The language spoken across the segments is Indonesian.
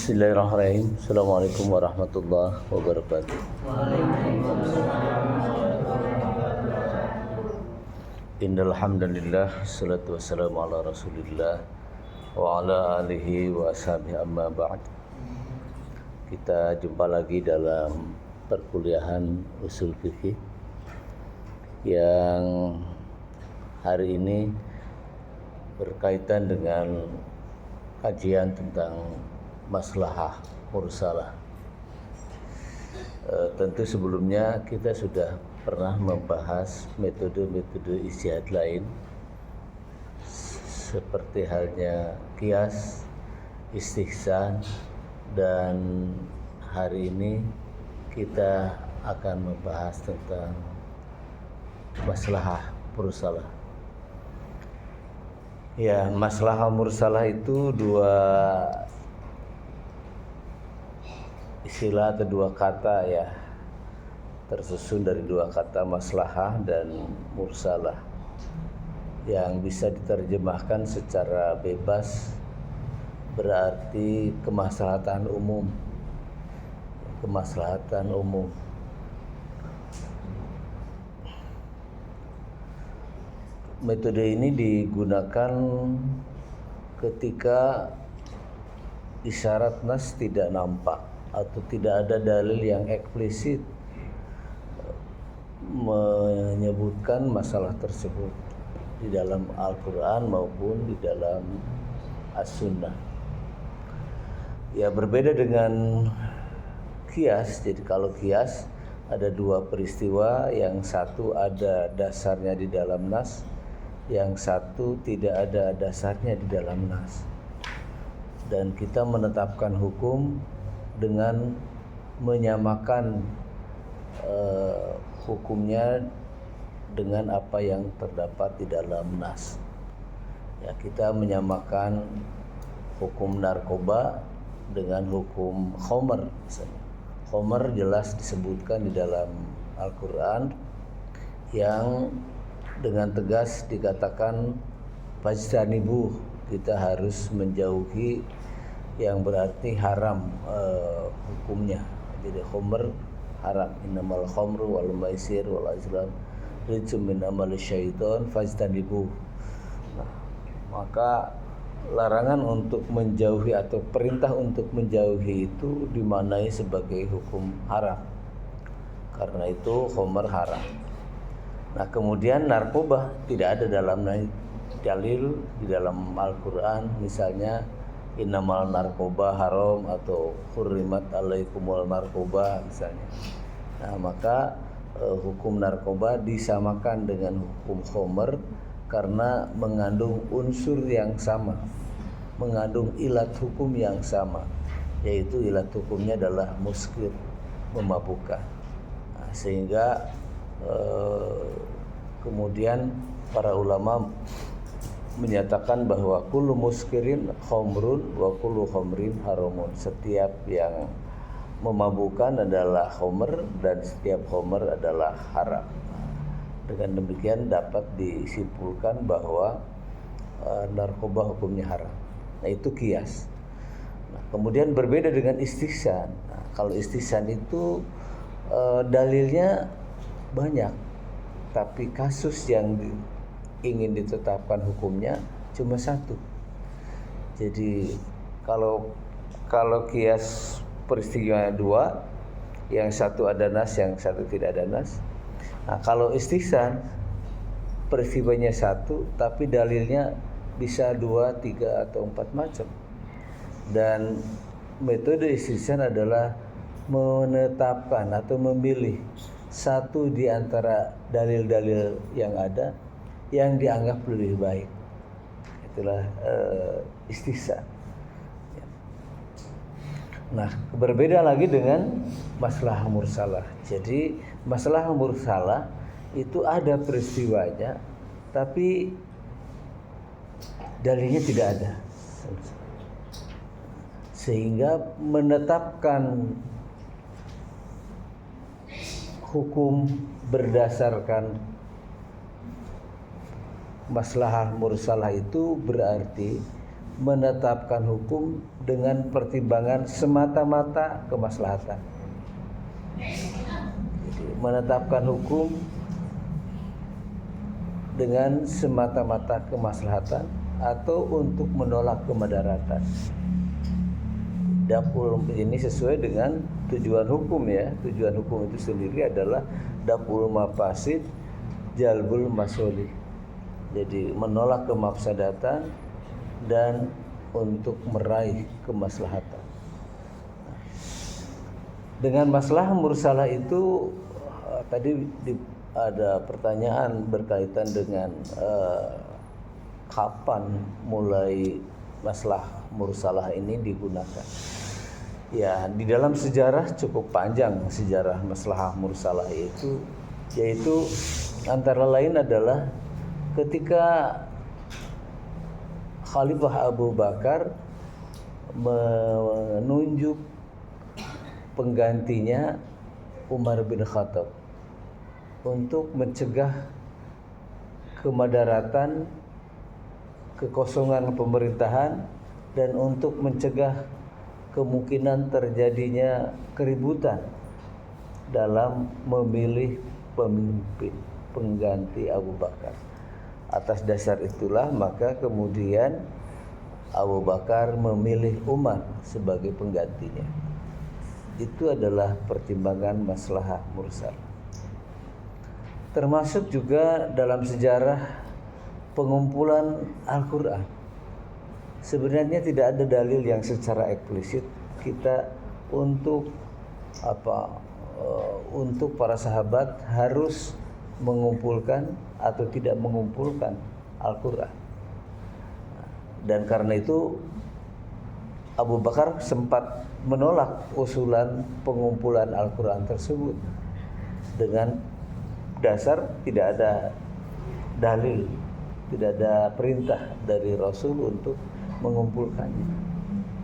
Bismillahirrahmanirrahim. Assalamualaikum warahmatullahi wabarakatuh. Innal hamdalillah salatu wassalamu ala Rasulillah wa ala alihi wa ashabihi amma ba'd. Kita jumpa lagi dalam perkuliahan usul fikih yang hari ini berkaitan dengan kajian tentang maslahah mursalah. Tentu sebelumnya kita sudah pernah membahas metode-metode ijtihad lain seperti halnya qiyas, istihsan, dan hari ini kita akan membahas tentang maslahah mursalah. Ya, maslahah mursalah itu dua istilah atau dua kata ya, tersusun dari dua kata maslahah dan mursalah yang bisa diterjemahkan secara bebas berarti kemaslahatan umum. Kemaslahatan umum. Metode ini digunakan ketika isyarat nas tidak nampak atau tidak ada dalil yang eksplisit menyebutkan masalah tersebut di dalam Al-Quran maupun di dalam As-Sunnah. Ya, berbeda dengan qiyas. Jadi kalau qiyas ada dua peristiwa, yang satu ada dasarnya di dalam nas, yang satu tidak ada dasarnya di dalam nas, dan kita menetapkan hukum dengan menyamakan hukumnya dengan apa yang terdapat di dalam nas. Ya, kita menyamakan hukum narkoba dengan hukum khamr misalnya. Khamr jelas disebutkan di dalam Al-Quran yang dengan tegas dikatakan fajtanibuh, kita harus menjauhi, yang berarti haram hukumnya. Jadi khamr haram. Innamal khamru wal maisir wal azlam rijsum min amali syaitan fajtanibuh. Nah, maka larangan untuk menjauhi atau perintah untuk menjauhi itu dimaknai sebagai hukum haram. Karena itu khamr haram. Nah, kemudian narkoba tidak ada dalam dalil di dalam Al-Quran, misalnya innamal narkoba haram atau hurrimat alaikumul narkoba misalnya. Nah, maka hukum narkoba disamakan dengan hukum khamr karena mengandung unsur yang sama, mengandung ilat hukum yang sama, yaitu ilat hukumnya adalah muskir, memabukkan. Nah, sehingga kemudian para ulama menyatakan bahwa kullu muskirin khamrun wa kullu khamrin haramun. Setiap yang memabukkan adalah khamr dan setiap khamr adalah haram. Dengan demikian dapat disimpulkan bahwa narkoba hukumnya haram. Nah, itu qiyas. Nah, kemudian berbeda dengan istihsan. Nah, kalau istihsan itu dalilnya banyak, tapi kasus yang ingin ditetapkan hukumnya cuma satu. Jadi kalau qiyas peristiwa dua, yang satu ada nas, yang satu tidak ada nas. Nah, kalau istihsan peristiwanya satu tapi dalilnya bisa dua, tiga atau empat macam. Dan metode istihsan adalah menetapkan atau memilih satu di antara dalil-dalil yang ada yang dianggap lebih baik. Itulah istihsan. Nah, berbeda lagi dengan maslahah mursalah. Jadi maslahah mursalah itu ada peristiwanya tapi dalilnya tidak ada, sehingga menetapkan hukum berdasarkan maslahah mursalah itu berarti menetapkan hukum dengan pertimbangan semata-mata kemaslahatan. Jadi, menetapkan hukum dengan semata-mata kemaslahatan atau untuk menolak kemudaratan. Daf'ul ini sesuai dengan tujuan hukum ya. Tujuan hukum itu sendiri adalah daf'ul mafasid jalbul masolih. Jadi menolak kemafsadatan dan untuk meraih kemaslahatan. Dengan masalah mursalah itu tadi ada pertanyaan berkaitan dengan kapan mulai masalah mursalah ini digunakan. Ya, di dalam sejarah cukup panjang sejarah masalah mursalah itu, yaitu antara lain adalah ketika Khalifah Abu Bakar menunjuk penggantinya Umar bin Khattab untuk mencegah kemadaratan, kekosongan pemerintahan, dan untuk mencegah kemungkinan terjadinya keributan dalam memilih pemimpin pengganti Abu Bakar. Atas dasar itulah maka kemudian Abu Bakar memilih Umar sebagai penggantinya. Itu adalah pertimbangan maslahah mursal. Termasuk juga dalam sejarah pengumpulan Al-Quran. Sebenarnya tidak ada dalil yang secara eksplisit kita untuk untuk para sahabat harus mengumpulkan atau tidak mengumpulkan Al-Quran. Dan karena itu Abu Bakar sempat menolak usulan pengumpulan Al-Quran tersebut dengan dasar tidak ada dalil, tidak ada perintah dari Rasul untuk mengumpulkannya.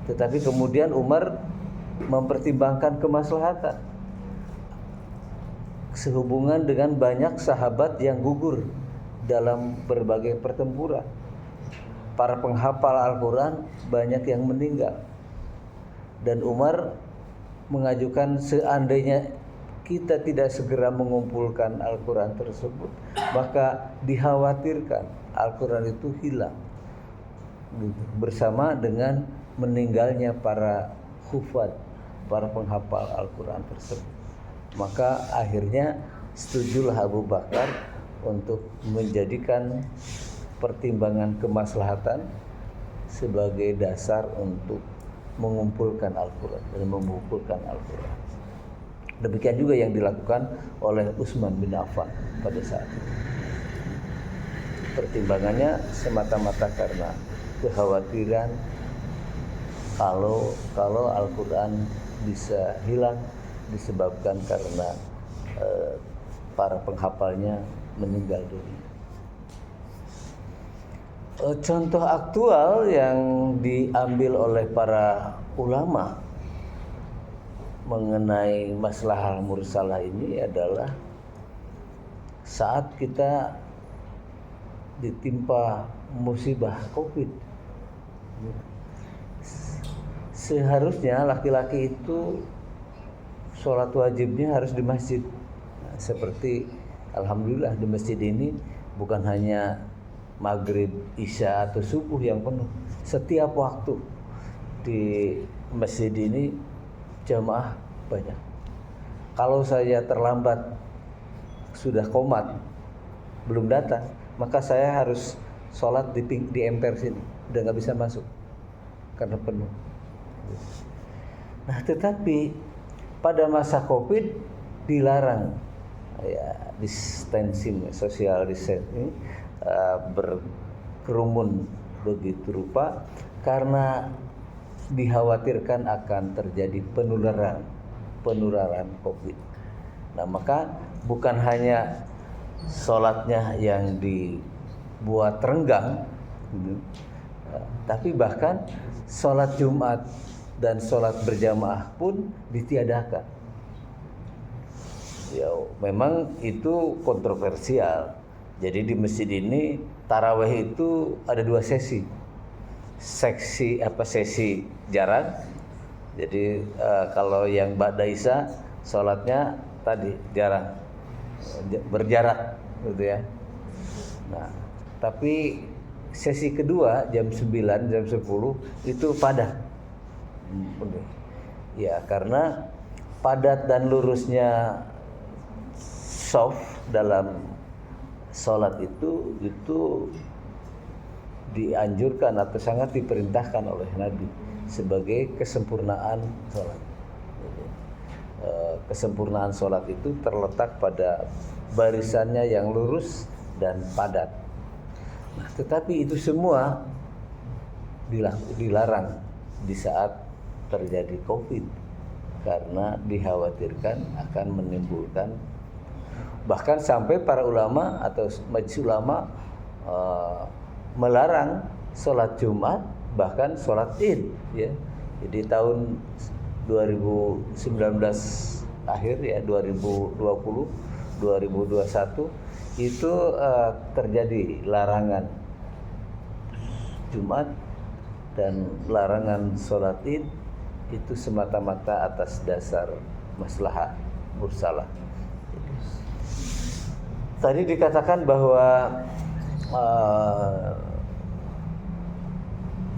Tetapi kemudian Umar mempertimbangkan kemaslahatan sehubungan dengan banyak sahabat yang gugur dalam berbagai pertempuran. Para penghafal Al-Quran banyak yang meninggal. Dan Umar mengajukan seandainya kita tidak segera mengumpulkan Al-Quran tersebut, maka dikhawatirkan Al-Quran itu hilang bersama dengan meninggalnya para hufad, para penghafal Al-Quran tersebut. Maka akhirnya setujulah Abu Bakar untuk menjadikan pertimbangan kemaslahatan sebagai dasar untuk mengumpulkan Al-Quran dan mengumpulkan Al-Quran. Demikian juga yang dilakukan oleh Utsman bin Affan pada saat itu. Pertimbangannya semata-mata karena kekhawatiran kalau Al-Quran bisa hilang disebabkan karena para penghafalnya meninggal dunia. Contoh aktual yang diambil oleh para ulama mengenai masalah mursalah ini adalah saat kita ditimpa musibah Covid. Seharusnya laki-laki itu sholat wajibnya harus di masjid. Seperti alhamdulillah di masjid ini bukan hanya maghrib, isya atau subuh yang penuh. Setiap waktu di masjid ini jamaah banyak. Kalau saya terlambat sudah qomat belum datang, maka saya harus sholat di emper sini, udah nggak bisa masuk karena penuh. Nah, tetapi pada masa Covid dilarang ya distancing, social distancing, berkerumun begitu rupa karena dikhawatirkan akan terjadi penularan Covid. Nah, maka bukan hanya sholatnya yang dibuat renggang, tapi bahkan sholat Jumat dan sholat berjamaah pun ditiadakan. Ya, memang itu kontroversial. Jadi di masjid ini tarawih itu ada 2 sesi. sesi jarak. Jadi kalau yang ba'da isya sholatnya tadi berjarak gitu ya. Nah, tapi sesi kedua jam 9, jam 10 itu padat. Ya, karena padat dan lurusnya shaf dalam sholat itu dianjurkan atau sangat diperintahkan oleh Nabi sebagai kesempurnaan sholat. Kesempurnaan sholat itu terletak pada barisannya yang lurus dan padat. Nah, tetapi itu semua dilarang di saat terjadi COVID karena dikhawatirkan akan menimbulkan, bahkan sampai para ulama atau majelis ulama melarang sholat Jumat, bahkan sholat Id ya. Jadi tahun 2019 akhir ya, 2020 2021 itu terjadi larangan Jumat dan larangan sholat Id itu semata-mata atas dasar maslahah mursalah. Tadi dikatakan bahwa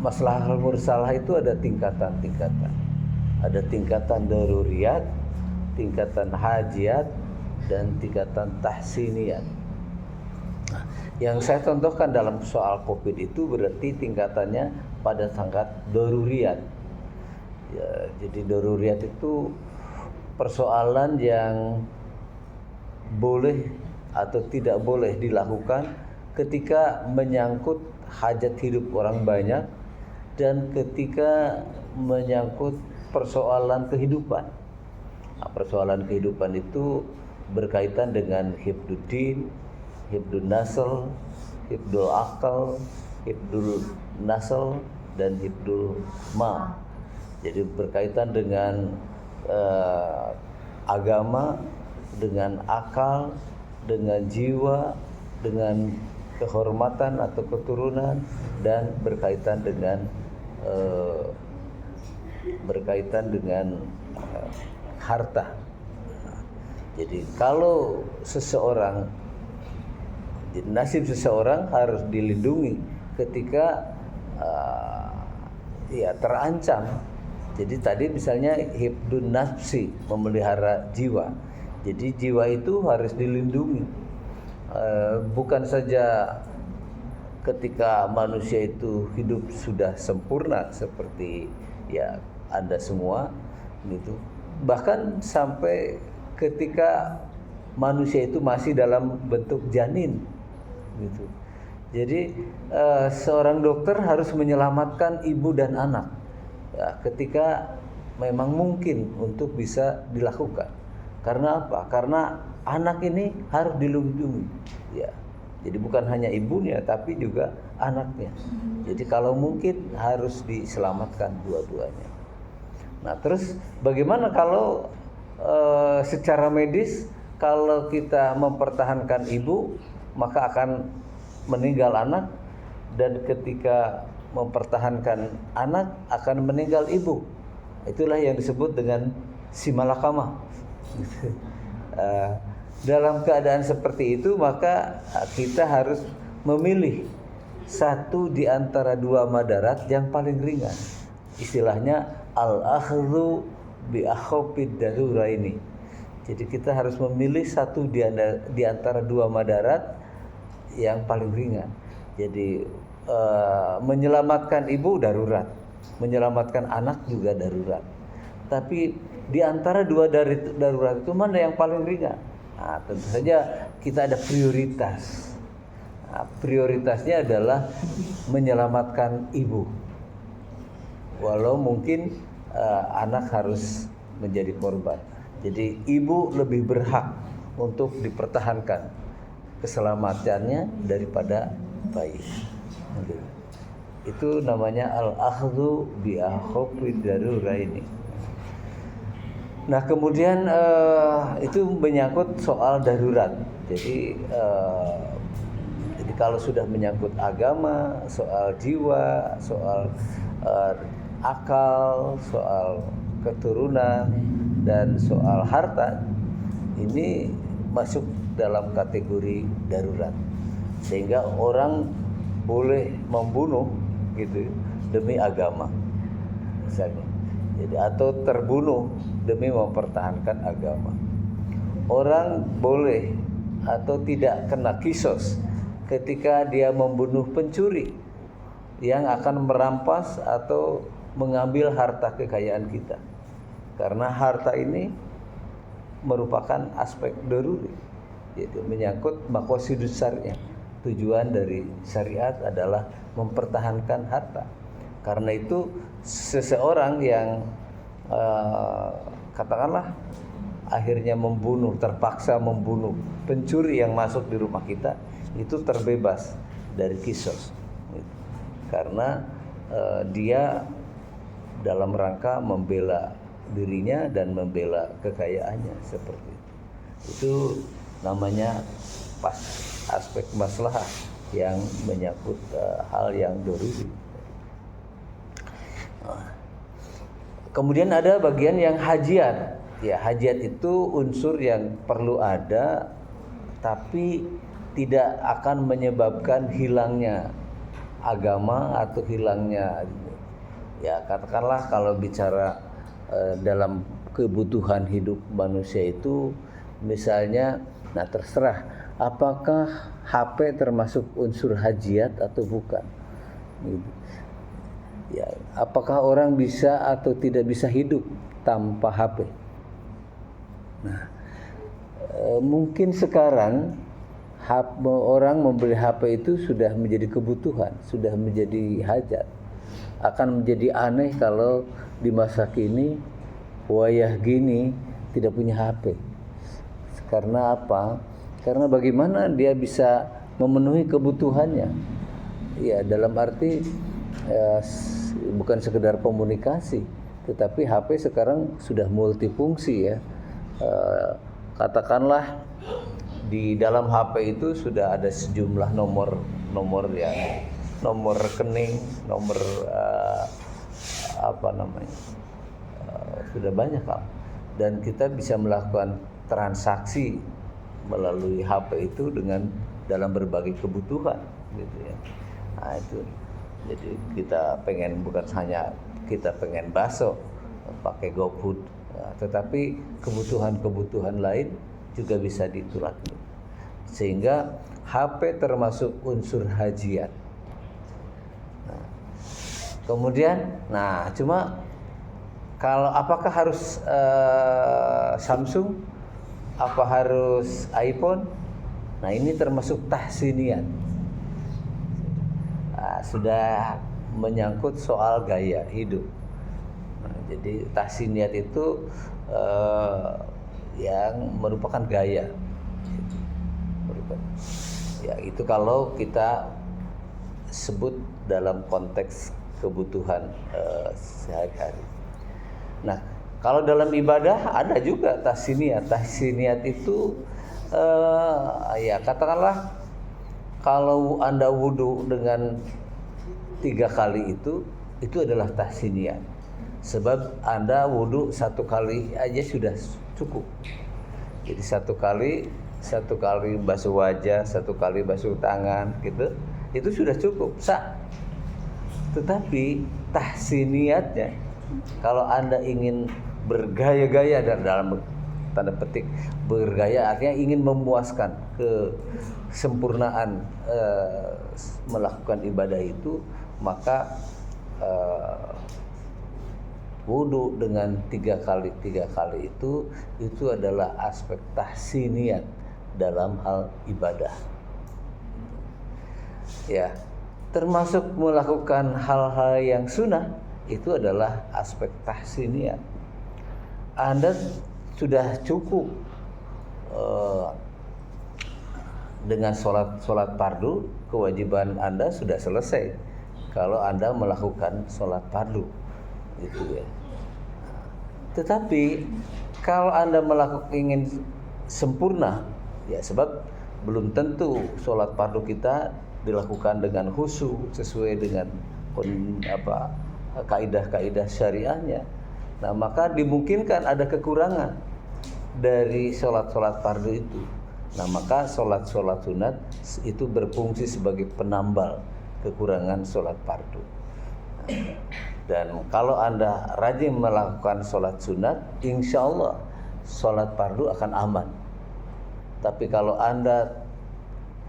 maslahah mursalah itu ada tingkatan-tingkatan. Ada tingkatan daruriyat, tingkatan hajiat, dan tingkatan tahsiniyat. Nah, yang saya contohkan dalam soal COVID itu berarti tingkatannya pada tingkat daruriyat. Ya, jadi daruriyat itu persoalan yang boleh atau tidak boleh dilakukan ketika menyangkut hajat hidup orang banyak dan ketika menyangkut persoalan kehidupan. Nah, persoalan kehidupan itu berkaitan dengan hifduddin, hifdun nasl, hifdul akal, hifdul nasl, dan hifdul mal. Jadi berkaitan dengan agama, dengan akal, dengan jiwa, dengan kehormatan atau keturunan, dan berkaitan dengan harta. Jadi kalau seseorang, nasib seseorang harus dilindungi ketika terancam. Jadi tadi misalnya hifdun nafsi, memelihara jiwa. Jadi jiwa itu harus dilindungi. Bukan saja ketika manusia itu hidup sudah sempurna seperti ya Anda semua gitu. Bahkan sampai ketika manusia itu masih dalam bentuk janin gitu. Jadi seorang dokter harus menyelamatkan ibu dan anak ya, ketika memang mungkin untuk bisa dilakukan. Karena apa? Karena anak ini harus dilindungi ya. Jadi bukan hanya ibunya tapi juga anaknya. Jadi kalau mungkin harus diselamatkan dua-duanya. Nah, terus bagaimana kalau secara medis kalau kita mempertahankan ibu maka akan meninggal anak, dan ketika mempertahankan anak akan meninggal ibu. Itulah yang disebut dengan simalakamah. Dalam keadaan seperti itu maka kita harus memilih satu di antara dua madarat yang paling ringan. Istilahnya al-akhdhu bi akhafid daruraini. Jadi kita harus memilih satu di antara dua madarat yang paling ringan. Jadi menyelamatkan ibu darurat, menyelamatkan anak juga darurat. Tapi di antara dua darurat itu mana yang paling ringan? Nah, tentu saja kita ada prioritas. Nah, prioritasnya adalah menyelamatkan ibu. Walau mungkin anak harus menjadi korban. Jadi ibu lebih berhak untuk dipertahankan keselamatannya daripada bayi. Itu namanya al-akhdhu bi akhafid daruraini. Nah, kemudian itu menyangkut soal darurat. Jadi kalau sudah menyangkut agama, soal jiwa, soal akal, soal keturunan, dan soal harta, ini masuk dalam kategori darurat, sehingga orang boleh membunuh gitu demi agama misalnya, jadi atau terbunuh demi mempertahankan agama. Orang boleh atau tidak kena kisos ketika dia membunuh pencuri yang akan merampas atau mengambil harta kekayaan kita, karena harta ini merupakan aspek daruri, yaitu menyangkut maqasidus syariah. Tujuan dari syariat adalah mempertahankan harta. Karena itu seseorang yang katakanlah akhirnya terpaksa membunuh pencuri yang masuk di rumah kita, itu terbebas dari kisos, karena dia dalam rangka membela dirinya dan membela kekayaannya, seperti itu. Itu namanya pas aspek maslahah yang menyangkut hal yang daruri. Kemudian ada bagian yang hajiat. Ya, hajiat itu unsur yang perlu ada, tapi tidak akan menyebabkan hilangnya agama atau hilangnya, ya katakanlah kalau bicara dalam kebutuhan hidup manusia itu, misalnya, nah terserah apakah HP termasuk unsur hajiat atau bukan, gitu. Ya, apakah orang bisa atau tidak bisa hidup tanpa HP? Nah, mungkin sekarang orang membeli HP itu sudah menjadi kebutuhan, sudah menjadi hajat. Akan menjadi aneh kalau di masa kini, wayah gini, tidak punya HP. Karena apa? Karena bagaimana dia bisa memenuhi kebutuhannya? Ya, dalam arti bukan sekedar komunikasi, tetapi HP sekarang sudah multifungsi, ya. Katakanlah di dalam HP itu sudah ada sejumlah nomor yang nomor rekening, nomor sudah banyak kan, dan kita bisa melakukan transaksi melalui HP itu dalam berbagai kebutuhan, gitu ya. Nah itu, jadi kita bukan hanya kita pengen bakso pakai GoFood, tetapi kebutuhan lain juga bisa diturangi, sehingga HP termasuk unsur hajiat. Kemudian, cuma kalau apakah harus Samsung, apa harus iPhone? Nah, ini termasuk tahsiniyat. Sudah menyangkut soal gaya hidup. Jadi tahsiniyat itu yang merupakan gaya. Ya, itu kalau kita sebut dalam konteks kebutuhan sehari-hari. Nah, kalau dalam ibadah ada juga tahsiniyat. Tahsiniyat itu ya katakanlah kalau Anda wudu dengan 3 kali itu adalah tahsiniyat. Sebab Anda wudu 1 kali aja sudah cukup. Jadi 1 kali basuh wajah, 1 kali basuh tangan, gitu, itu sudah cukup, sah. Tetapi tahsiniyatnya, kalau Anda ingin bergaya-gaya, dan dalam tanda petik bergaya artinya ingin memuaskan kesempurnaan melakukan ibadah itu, maka wudu dengan 3 kali itu adalah aspek tahsiniyat dalam hal ibadah. Ya, termasuk melakukan hal-hal yang sunnah itu adalah aspek tahsiniyat. Anda sudah cukup dengan sholat fardu, kewajiban Anda sudah selesai kalau Anda melakukan sholat fardu, gitu ya. Tetapi kalau Anda ingin sempurna, ya sebab belum tentu sholat fardu kita dilakukan dengan khusyuk sesuai dengan kaidah-kaidah syariahnya, nah maka dimungkinkan ada kekurangan dari sholat-sholat fardu itu. Nah maka sholat-sholat sunat itu berfungsi sebagai penambal kekurangan sholat fardu. Dan kalau Anda rajin melakukan sholat sunat, insya Allah sholat fardu akan aman. Tapi kalau Anda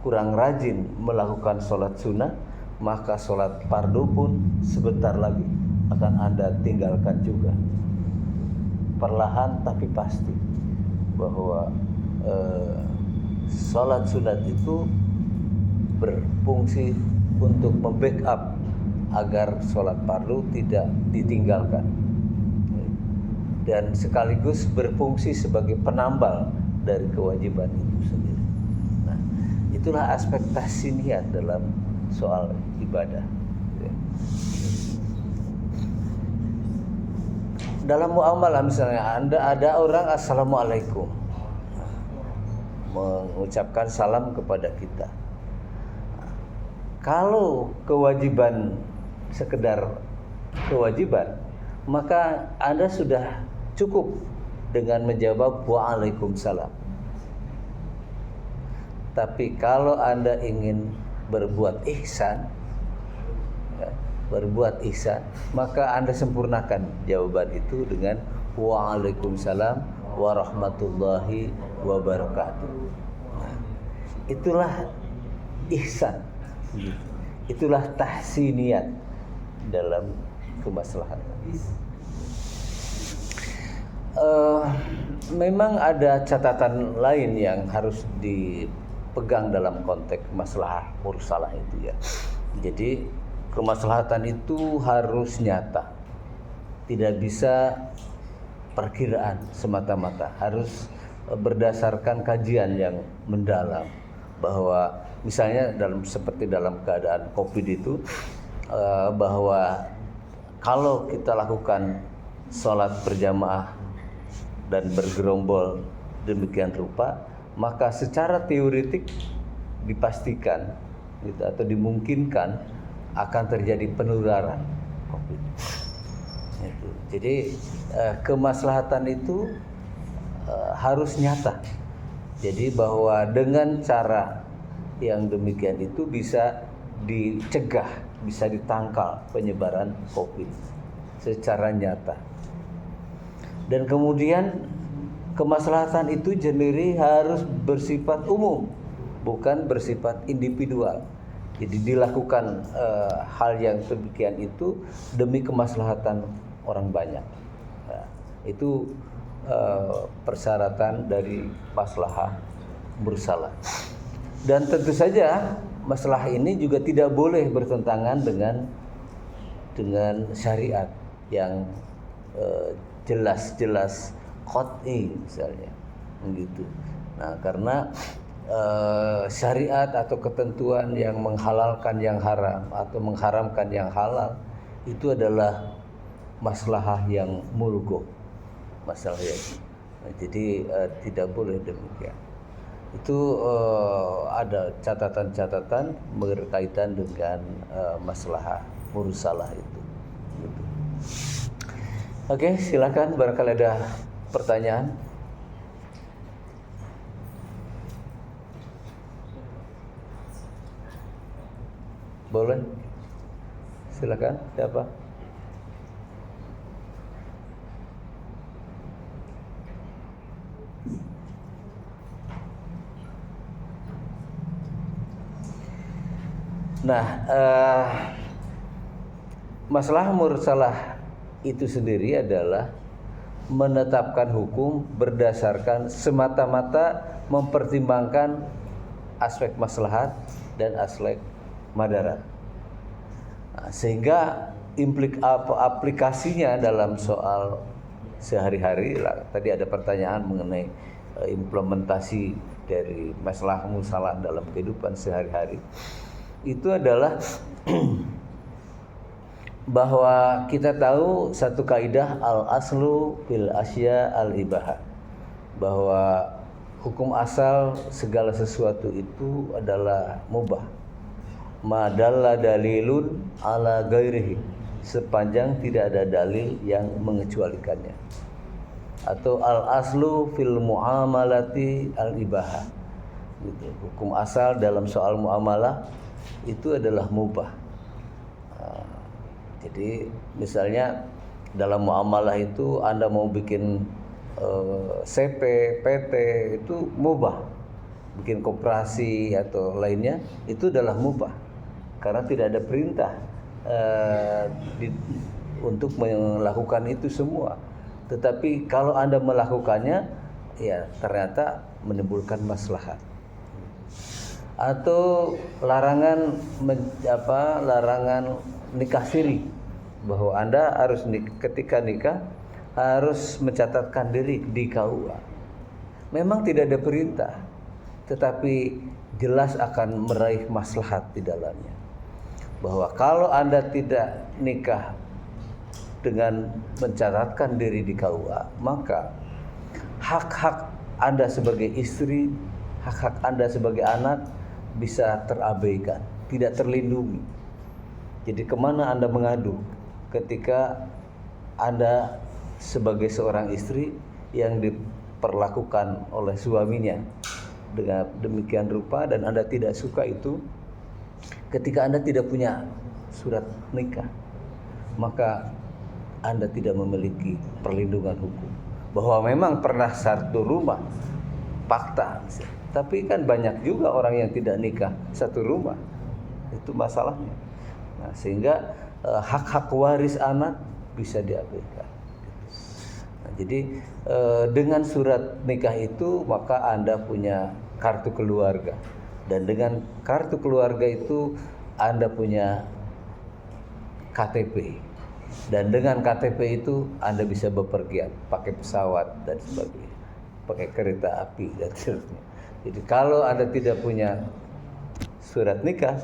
kurang rajin melakukan sholat sunat, maka sholat fardu pun sebentar lagi akan Anda tinggalkan juga. Perlahan tapi pasti bahwa sholat sunat itu berfungsi untuk membackup agar sholat fardu tidak ditinggalkan, dan sekaligus berfungsi sebagai penambal dari kewajiban itu sendiri. Nah, itulah aspek tahsin niat dalam soal ibadah. Dalam muamalah misalnya ada orang assalamualaikum, mengucapkan salam kepada kita. Kalau kewajiban sekedar kewajiban, maka Anda sudah cukup dengan menjawab waalaikumsalam. Tapi kalau Anda ingin berbuat ihsan, maka Anda sempurnakan jawaban itu dengan waalaikumsalam warahmatullahi wabarakatuh. Itulah ihsan, itulah tahsiniyat dalam kemaslahatan. Memang ada catatan lain yang harus dipegang dalam konteks maslahah mursalah itu ya. Jadi kemaslahatan itu harus nyata, tidak bisa perkiraan semata-mata, harus berdasarkan kajian yang mendalam. Bahwa misalnya seperti dalam keadaan COVID itu, bahwa kalau kita lakukan sholat berjamaah dan bergerombol demikian rupa, maka secara teoretik dipastikan gitu, atau dimungkinkan akan terjadi penularan COVID. Jadi kemaslahatan itu harus nyata. Jadi bahwa dengan cara yang demikian itu bisa dicegah, bisa ditangkal penyebaran COVID secara nyata. Dan kemudian kemaslahatan itu sendiri harus bersifat umum, bukan bersifat individual. Jadi dilakukan hal yang demikian itu demi kemaslahatan orang banyak. Nah, itu persyaratan dari maslahah mursalah. Dan tentu saja masalah ini juga tidak boleh bertentangan dengan syariat yang jelas-jelas qat'i misalnya, begitu. Nah, karena syariat atau ketentuan yang menghalalkan yang haram atau mengharamkan yang halal itu adalah maslahah yang mulgo, masalah yang. Nah, jadi tidak boleh demikian. Itu ada catatan-catatan berkaitan dengan maslahah mursalah itu. Gitu. Oke, silakan barangkali ada pertanyaan. Boleh? Silakan, siapa? Nah, masalah mursalah itu sendiri adalah menetapkan hukum berdasarkan semata-mata mempertimbangkan aspek maslahat dan aspek madarat. Nah, sehingga aplikasinya dalam soal sehari-hari, tadi ada pertanyaan mengenai implementasi dari masalah mursalah dalam kehidupan sehari-hari. Itu adalah bahwa kita tahu satu kaidah al-aslu fil asya al-ibahah, bahwa hukum asal segala sesuatu itu adalah mubah, madalla dalilun ala ghairihi, sepanjang tidak ada dalil yang mengecualikannya. Atau al aslu fil muamalati al ibahah, gitu. Hukum asal dalam soal muamalah itu adalah mubah. Jadi misalnya dalam muamalah itu Anda mau bikin CP, PT itu mubah, bikin koperasi atau lainnya itu adalah mubah karena tidak ada perintah untuk melakukan itu semua. Tetapi kalau Anda melakukannya, ya ternyata menimbulkan maslahat. Atau larangan nikah siri, bahwa Anda harus ketika nikah harus mencatatkan diri di KUA. Memang tidak ada perintah, tetapi jelas akan meraih maslahat di dalamnya. Bahwa kalau Anda tidak nikah dengan mencatatkan diri di KUA, maka hak-hak Anda sebagai istri, hak-hak Anda sebagai anak bisa terabaikan, tidak terlindungi. Jadi kemana Anda mengadu ketika Anda sebagai seorang istri yang diperlakukan oleh suaminya dengan demikian rupa dan Anda tidak suka itu, ketika Anda tidak punya surat nikah, maka Anda tidak memiliki perlindungan hukum. Bahwa memang pernah satu rumah, fakta, tapi kan banyak juga orang yang tidak nikah satu rumah, itu masalahnya. Nah, sehingga hak-hak waris anak bisa diabaikan. Nah, jadi dengan surat nikah itu maka Anda punya kartu keluarga, dan dengan kartu keluarga itu Anda punya KTP, dan dengan KTP itu Anda bisa bepergian pakai pesawat dan sebagainya, pakai kereta api dan seterusnya. Jadi kalau Anda tidak punya surat nikah,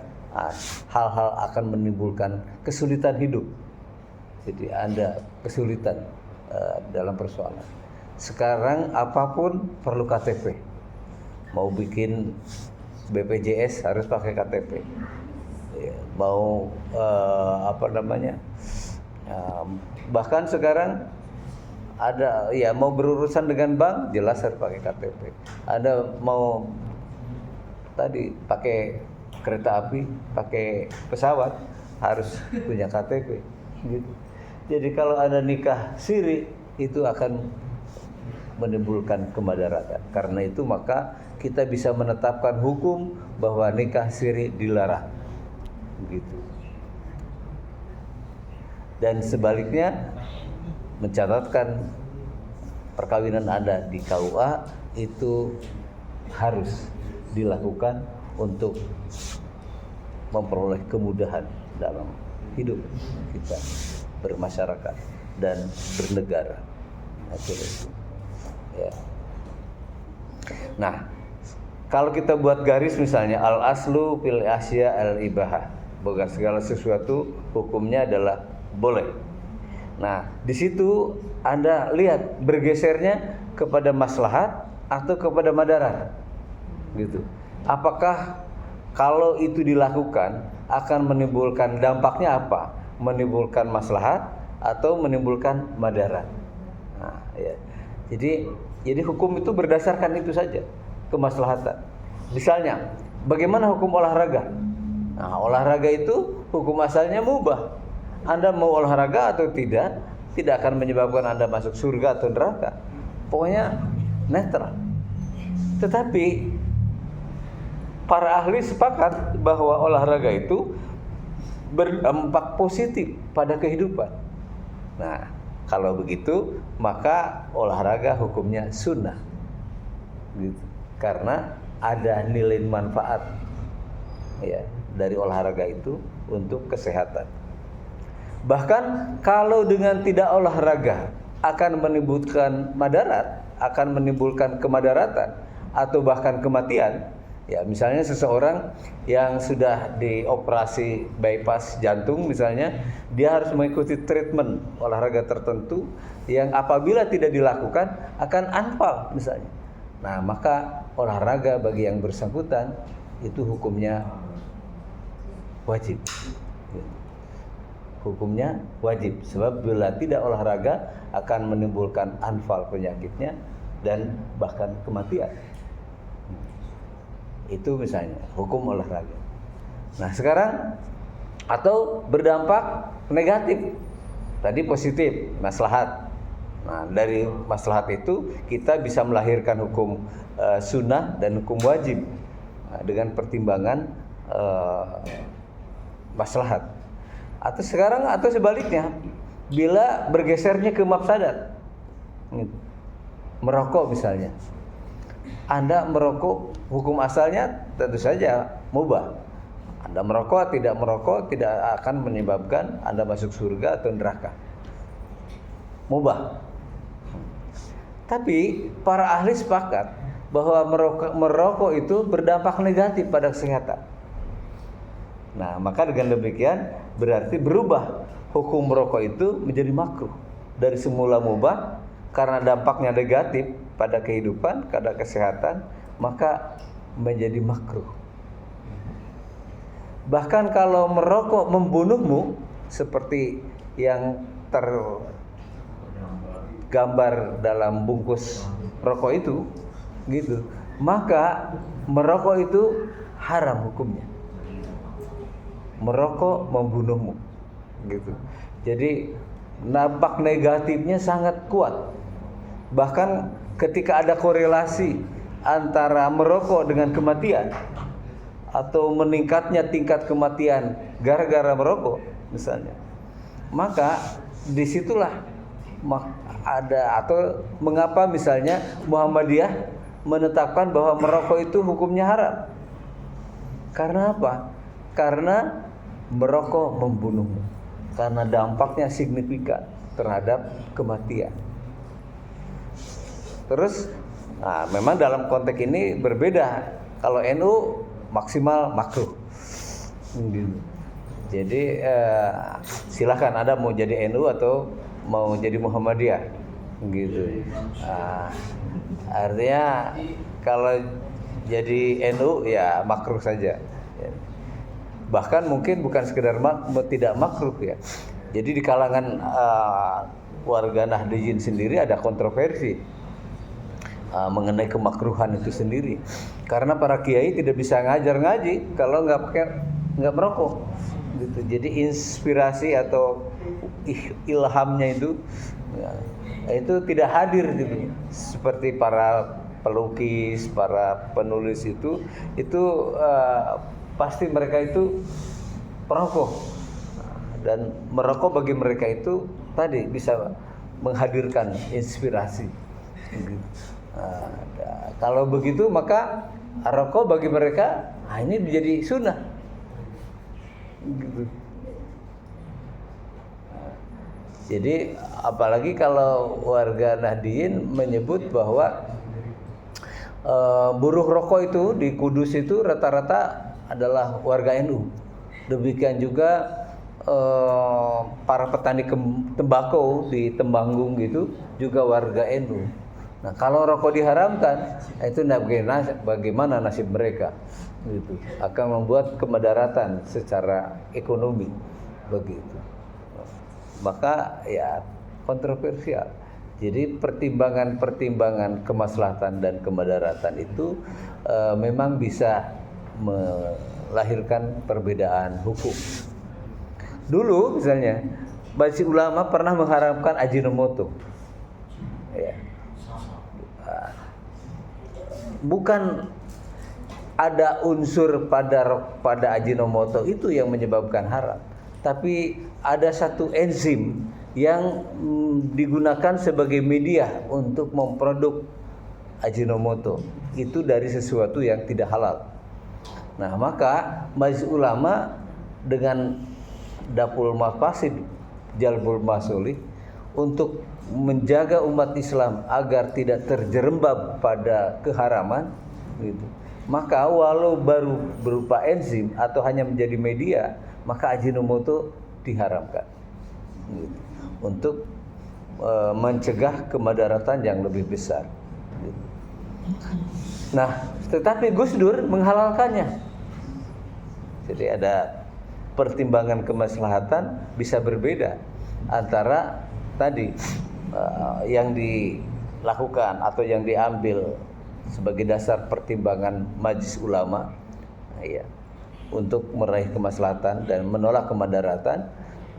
hal-hal akan menimbulkan kesulitan hidup. Jadi Anda kesulitan dalam persoalan. Sekarang apapun perlu KTP. Mau bikin BPJS harus pakai KTP. Mau bahkan sekarang ada mau berurusan dengan bank jelas harus pakai KTP. Ada mau pakai kereta api, pakai pesawat harus punya KTP gitu. Jadi kalau ada nikah siri itu akan menimbulkan kemudaratan. Karena itu maka kita bisa menetapkan hukum bahwa nikah siri dilarang gitu. Dan sebaliknya, mencatatkan perkawinan Anda di KUA itu harus dilakukan untuk memperoleh kemudahan dalam hidup kita bermasyarakat dan bernegara. Nah, kalau kita buat garis misalnya al aslu fil asya al ibahah, bahwa segala sesuatu hukumnya adalah boleh. Nah, di situ Anda lihat bergesernya kepada maslahat atau kepada madarat, gitu. Apakah kalau itu dilakukan akan menimbulkan dampaknya apa? Menimbulkan maslahat atau menimbulkan madarat? Nah, ya. Jadi hukum itu berdasarkan itu saja, kemaslahatan. Misalnya, bagaimana hukum olahraga? Nah, olahraga itu hukum asalnya mubah. Anda mau olahraga atau tidak akan menyebabkan Anda masuk surga atau neraka. Pokoknya netral. Tetapi para ahli sepakat bahwa olahraga itu berdampak positif pada kehidupan. Nah, kalau begitu maka olahraga hukumnya sunnah, gitu. Karena ada nilai manfaat dari olahraga itu untuk kesehatan. Bahkan kalau dengan tidak olahraga akan menimbulkan madarat, akan menimbulkan kemadaratan atau bahkan kematian. Ya, misalnya seseorang yang sudah dioperasi bypass jantung misalnya, dia harus mengikuti treatment olahraga tertentu yang apabila tidak dilakukan akan anfal misalnya. Nah, maka olahraga bagi yang bersangkutan itu hukumnya wajib. Hukumnya wajib, sebab bila tidak olahraga akan menimbulkan anfal penyakitnya dan bahkan kematian. Itu misalnya hukum olahraga. Nah sekarang, atau berdampak negatif. Tadi positif, maslahat. Nah dari maslahat itu kita bisa melahirkan hukum sunnah dan hukum wajib dengan pertimbangan maslahat. Atau sekarang, atau sebaliknya, bila bergesernya ke mafsadat, merokok misalnya, Anda merokok, hukum asalnya tentu saja mubah. Anda merokok, tidak akan menyebabkan Anda masuk surga atau neraka, mubah. Tapi para ahli sepakat bahwa merokok itu berdampak negatif pada kesehatan. Nah, maka dengan demikian berarti berubah hukum merokok itu menjadi makruh. Dari semula mubah, karena dampaknya negatif pada kehidupan, pada kesehatan, maka menjadi makruh. Bahkan kalau merokok membunuhmu, seperti yang tergambar dalam bungkus rokok itu, gitu, maka merokok itu haram hukumnya. Merokok membunuhmu, gitu. Jadi dampak negatifnya sangat kuat. Bahkan ketika ada korelasi antara merokok dengan kematian atau meningkatnya tingkat kematian gara-gara merokok misalnya, maka disitulah ada, atau mengapa misalnya Muhammadiyah menetapkan bahwa merokok itu hukumnya haram. Karena apa? Karena merokok membunuhmu, karena dampaknya signifikan terhadap kematian. Terus, memang dalam konteks ini berbeda. Kalau NU maksimal makruh. Jadi silakan Anda mau jadi NU atau mau jadi Muhammadiyah, gitu. Artinya kalau jadi NU ya makruh saja. Bahkan mungkin bukan sekedar tidak makruh ya. Jadi di kalangan warga Nahdliyin sendiri ada kontroversi mengenai kemakruhan itu sendiri. Karena para kiai tidak bisa ngajar ngaji kalau nggak merokok. Gitu. Jadi inspirasi atau ilhamnya itu tidak hadir gitu. Seperti para pelukis, para penulis itu pasti mereka itu perokok, dan merokok bagi mereka itu tadi bisa menghadirkan inspirasi. Kalau begitu maka rokok bagi mereka ini menjadi sunnah. Gitu. Jadi apalagi kalau warga Nahdliyin menyebut bahwa buruh rokok itu di Kudus itu rata-rata adalah warga NU. Demikian juga para petani tembakau di Temanggung gitu juga warga NU. Nah, kalau rokok diharamkan, itu bagaimana nasib mereka? Gitu. Akan membuat kemudaratan secara ekonomi begitu. Maka ya kontroversial. Jadi pertimbangan kemaslahatan dan kemudaratan itu memang bisa melahirkan perbedaan hukum. Dulu misalnya Majelis Ulama pernah mengharamkan Ajinomoto. Ya. Bukan ada unsur pada Ajinomoto itu yang menyebabkan haram, tapi ada satu enzim yang digunakan sebagai media untuk memproduk Ajinomoto itu dari sesuatu yang tidak halal. Nah, maka Majelis Ulama dengan Daf'ul Mafasid Jalbul Masolih untuk menjaga umat Islam agar tidak terjerembab pada keharaman gitu. Maka walau baru berupa enzim atau hanya menjadi media, maka Ajinomoto diharamkan gitu. Untuk mencegah kemudaratan yang lebih besar gitu. Nah, tetapi Gus Dur menghalalkannya. Jadi ada pertimbangan kemaslahatan bisa berbeda antara tadi yang dilakukan atau yang diambil sebagai dasar pertimbangan majelis ulama ya, untuk meraih kemaslahatan dan menolak kemudaratan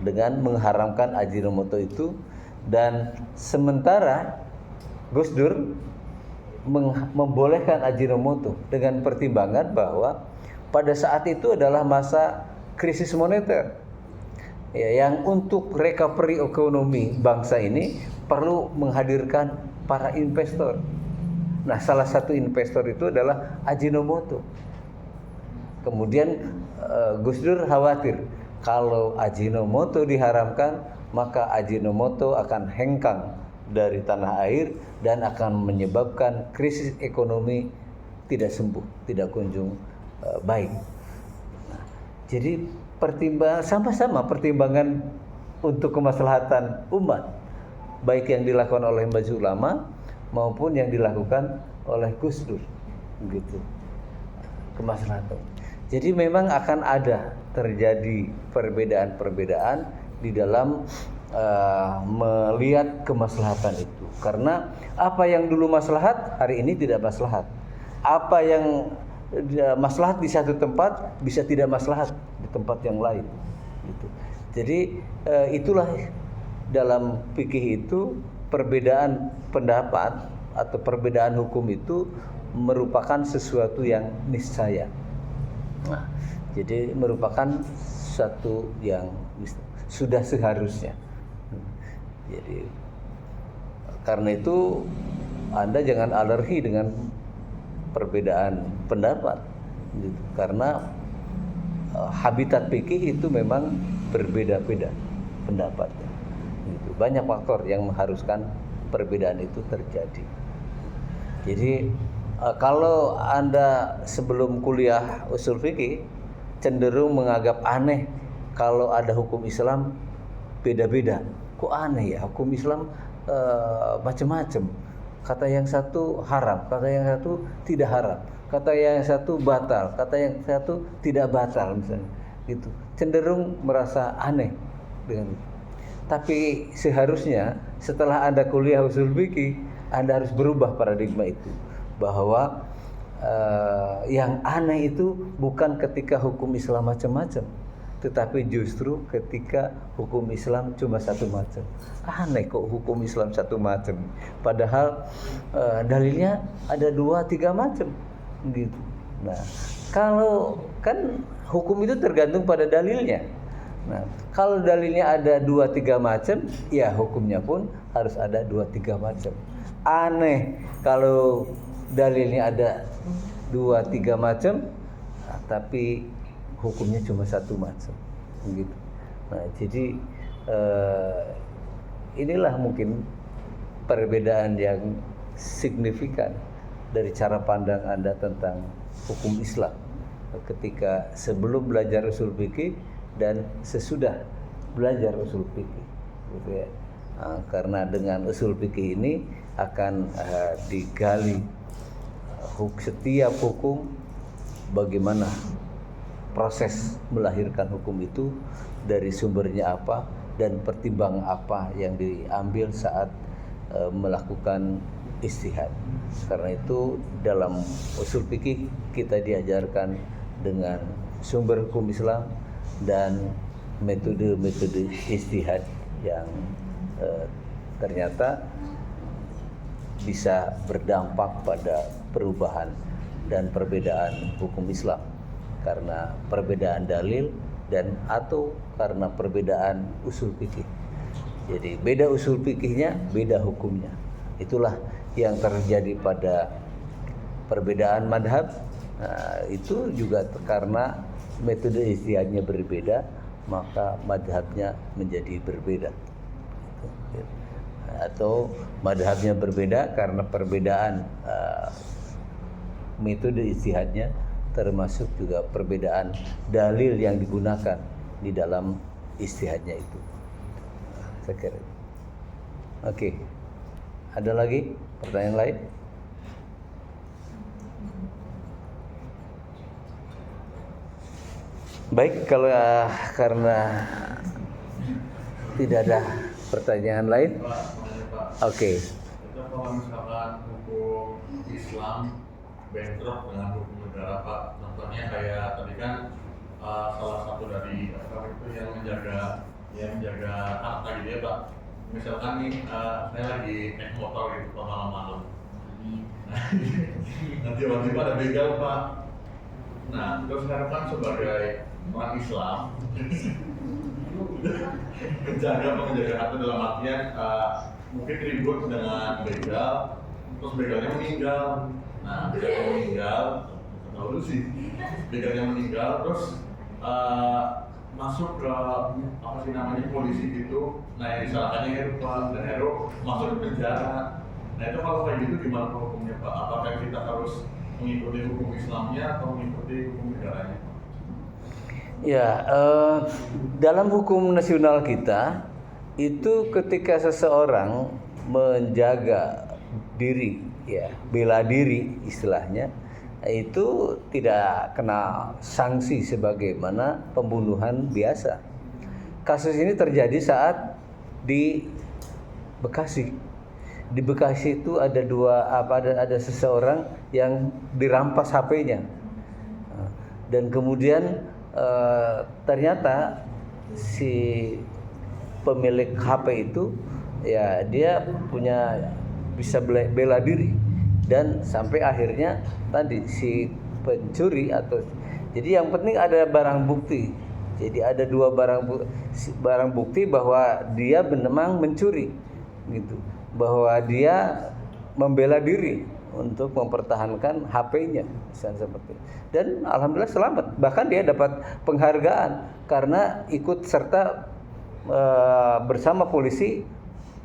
dengan mengharamkan Ajinomoto itu, dan sementara Gus Dur membolehkan Ajinomoto dengan pertimbangan bahwa pada saat itu adalah masa krisis moneter ya, yang untuk recovery ekonomi bangsa ini perlu menghadirkan para investor. Nah, salah satu investor itu adalah Ajinomoto. Kemudian Gus Dur khawatir kalau Ajinomoto diharamkan, maka Ajinomoto akan hengkang dari tanah air dan akan menyebabkan krisis ekonomi tidak sembuh, tidak kunjung baik. Nah, jadi sama-sama pertimbangan untuk kemaslahatan umat, baik yang dilakukan oleh majelis ulama maupun yang dilakukan oleh Gus Dur, gitu. Kemaslahatan. Jadi memang akan ada terjadi perbedaan-perbedaan di dalam melihat kemaslahatan itu, karena apa yang dulu maslahat hari ini tidak maslahat. Apa yang maslahat di satu tempat bisa tidak maslahat di tempat yang lain, gitu. Jadi itulah dalam fikih itu perbedaan pendapat atau perbedaan hukum itu merupakan sesuatu yang niscaya. Nah, jadi merupakan satu yang sudah seharusnya. Jadi karena itu Anda jangan alergi dengan perbedaan pendapat, gitu. Karena habitat fikih itu memang berbeda-beda pendapatnya, gitu. Banyak faktor yang mengharuskan perbedaan itu terjadi. Jadi kalau Anda sebelum kuliah usul fikih cenderung menganggap aneh kalau ada hukum Islam beda-beda. Kok aneh ya, hukum Islam macam-macam. Kata yang satu haram, kata yang satu tidak haram, kata yang satu batal, kata yang satu tidak batal misalnya. Gitu. Cenderung merasa aneh dengan itu. Tapi seharusnya setelah Anda kuliah usul fikih, Anda harus berubah paradigma itu, bahwa yang aneh itu bukan ketika hukum Islam macam-macam, tetapi justru ketika hukum Islam cuma satu macam. Aneh kok hukum Islam satu macam, padahal dalilnya ada 2-3 macam, gitu. Nah, kalau kan hukum itu tergantung pada dalilnya. Nah, kalau dalilnya ada 2-3 macam, ya hukumnya pun harus ada 2-3 macam. Aneh kalau dalilnya ada 2-3 macam, tapi hukumnya cuma satu macam, gitu. Nah, jadi inilah mungkin perbedaan yang signifikan dari cara pandang Anda tentang hukum Islam ketika sebelum belajar usul fikih dan sesudah belajar usul fikih, gitu ya. Nah, karena dengan usul fikih ini akan digali setiap hukum, bagaimana proses melahirkan hukum itu, dari sumbernya apa dan pertimbangan apa yang diambil saat melakukan ijtihad. Karena itu dalam usul fikih kita diajarkan dengan sumber hukum Islam dan metode-metode ijtihad yang ternyata bisa berdampak pada perubahan dan perbedaan hukum Islam karena perbedaan dalil dan atau karena perbedaan usul fikih. Jadi beda usul fikihnya, beda hukumnya. Itulah yang terjadi pada perbedaan madhab. Nah, itu juga karena metode ijtihadnya berbeda, maka madhabnya menjadi berbeda. Atau madhabnya berbeda karena perbedaan metode ijtihadnya, termasuk juga perbedaan dalil yang digunakan di dalam ijtihadnya itu. Saya kira. Oke. Ada lagi pertanyaan lain? Baik, kalau karena tidak ada pertanyaan lain, oke. Itu kalau misalkan hukum Islam bentrok dengan hukum negara Pak, contohnya kayak tadi kan salah satu dari itu yang menjaga harta gitu ya Pak. Misalkan nih saya lagi naik motor gitu Pak malam-malam. Nah tiba-tiba ada begal Pak. Nah terus saya kan sebagai orang Islam menjaga harta dalam artian mungkin ribut dengan begal, terus begalnya meninggal. Nah begalnya meninggal, tahu sih begalnya meninggal, terus masuk ke apa sih namanya polisi gitu. Nah yang disalahkannya Heru Pak, dan Heru masuk ke penjara. Nah itu kalau kayak gitu gimana hukumnya Pak? Apakah kita harus mengikuti hukum Islamnya atau mengikuti hukum negaranya? Ya, dalam hukum nasional kita itu ketika seseorang menjaga diri, ya, bela diri istilahnya, itu tidak kena sanksi sebagaimana pembunuhan biasa. Kasus ini terjadi saat di Bekasi. Di Bekasi itu ada ada seseorang yang dirampas HP-nya, dan kemudian ternyata si pemilik HP itu ya dia bisa bela diri, dan sampai akhirnya tadi si pencuri jadi yang penting ada barang bukti. Jadi ada dua barang bukti bahwa dia memang mencuri gitu, bahwa dia membela diri untuk mempertahankan HP-nya misalnya seperti itu. Dan alhamdulillah selamat, bahkan dia dapat penghargaan karena ikut serta bersama polisi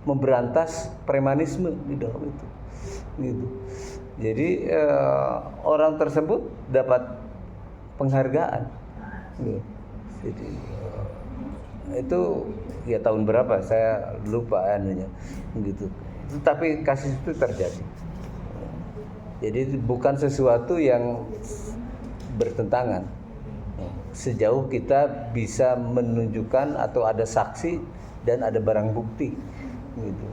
memberantas premanisme di dalam itu gitu. Jadi orang tersebut dapat penghargaan gitu. Jadi itu ya tahun berapa saya lupa anunya gitu, tapi kasus itu terjadi. Jadi bukan sesuatu yang bertentangan sejauh kita bisa menunjukkan atau ada saksi dan ada barang bukti gitu,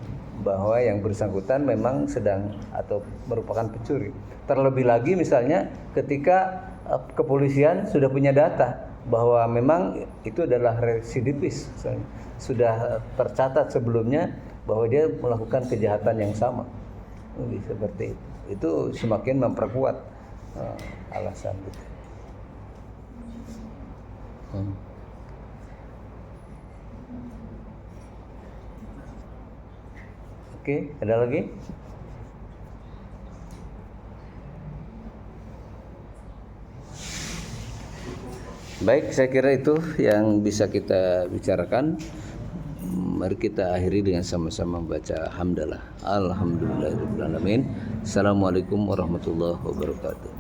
bahwa yang bersangkutan memang sedang atau merupakan pencuri. Terlebih lagi misalnya ketika kepolisian sudah punya data bahwa memang itu adalah residivis, sudah tercatat sebelumnya bahwa dia melakukan kejahatan yang sama, seperti itu semakin memperkuat alasan itu. Oke, ada lagi? Baik, saya kira itu yang bisa kita bicarakan. Mari kita akhiri dengan sama-sama membaca hamdalah. Alhamdulillahirabbil alamin. Assalamualaikum warahmatullahi wabarakatuh.